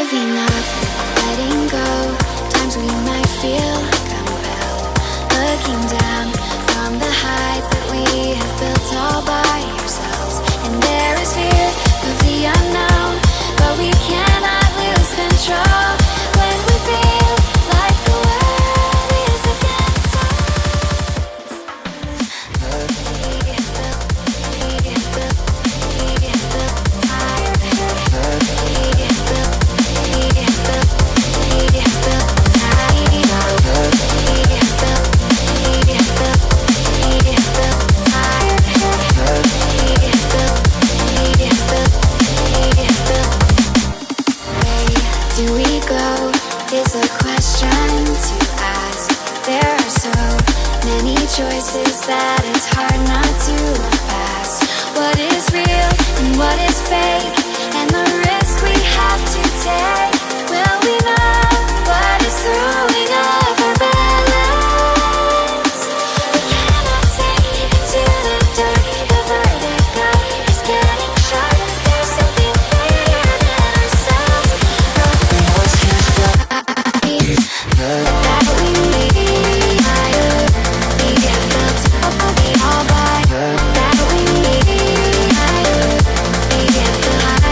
Giving up, letting go. Times we might feel compelled. Looking down from the heights that we have built all by ourselves. And there is fear of the unknown, but we cannot lose control when we feel like the world is against us. We have built is a question to ask. There are so many choices that it's hard not to look past. What is real and what is fake, and the risk we have to take. Will we know what is throwing off our balance? We cannot sink into the dark. The vertigo is getting sharp. There's something bigger than ourselves. That we need higher. We have built all by that we need higher. We have built higher.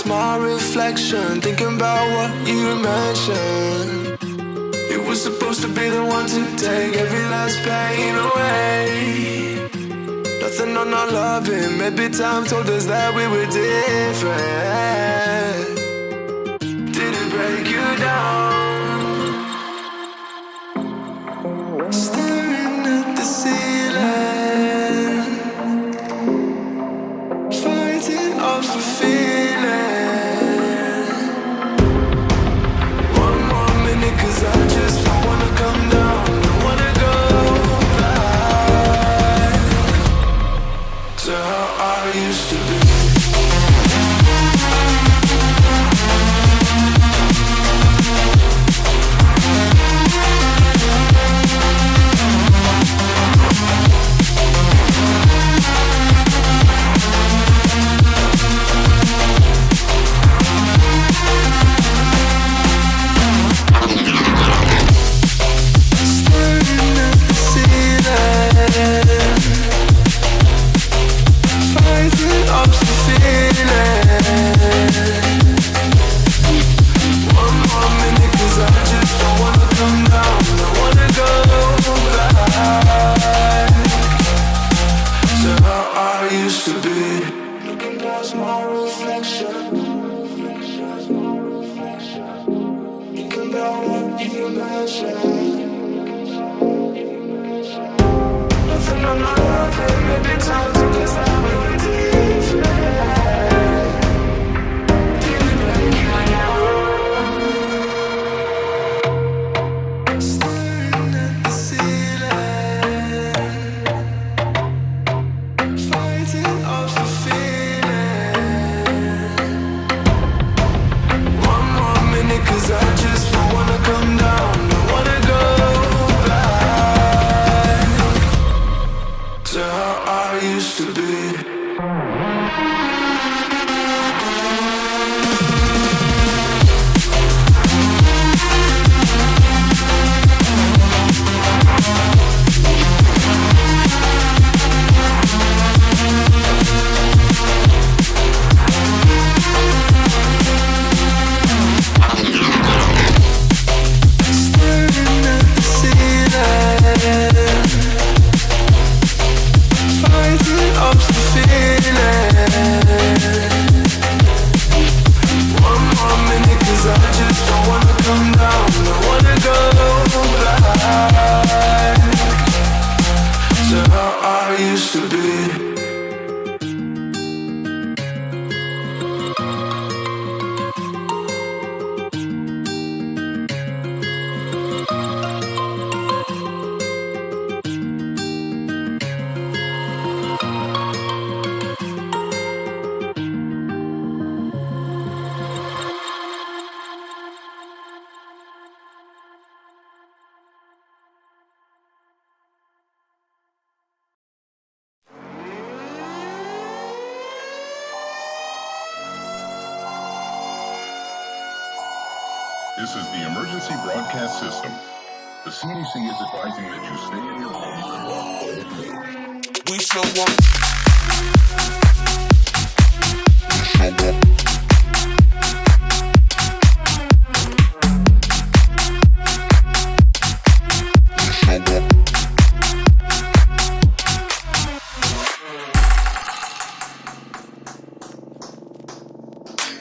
lost my reflection, thinking about what you mentioned. You were supposed to be the one to take every last pain away. Nothing on our loving, maybe time told us that we were different. Did it break you down? Staring at the ceiling, fighting off a feeling. One more minute, 'cause I just don't wanna come down. Don't wanna go back to how I used to be. Fighting up some feeling. One more minute, 'cause I just don't wanna come down. Don't wanna go back to how I used to be. Looking past my reflection, thinking about what you mentioned. Nothing on my life, maybe time to get that we were different. Didn't break you down. Staring at the ceiling, fighting off a feeling. One more minute, 'cause I just don't wanna come down. Don't wanna go back to how I used to be. Staring at the ceiling, fighting up some feeling. One more minute, 'cause I just don't wanna come down. Don't wanna go back to how I used to be. This is the emergency broadcast system. The CDC is advising that you stay in your homes and walk away. We show up.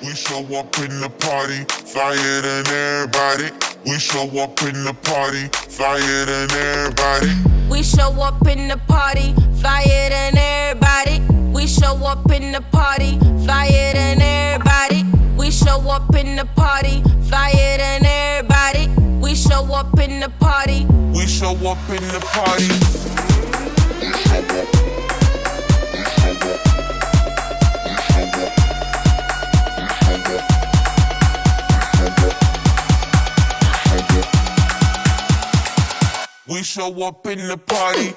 We show up in the party, flyer than everybody. We show up in the party, flyer than everybody. We show up in the party, flyer than everybody. We show up in the party, flyer than everybody. We show up in the party, flyer than everybody. We show up in the party. We show up in the party. We show up in the party.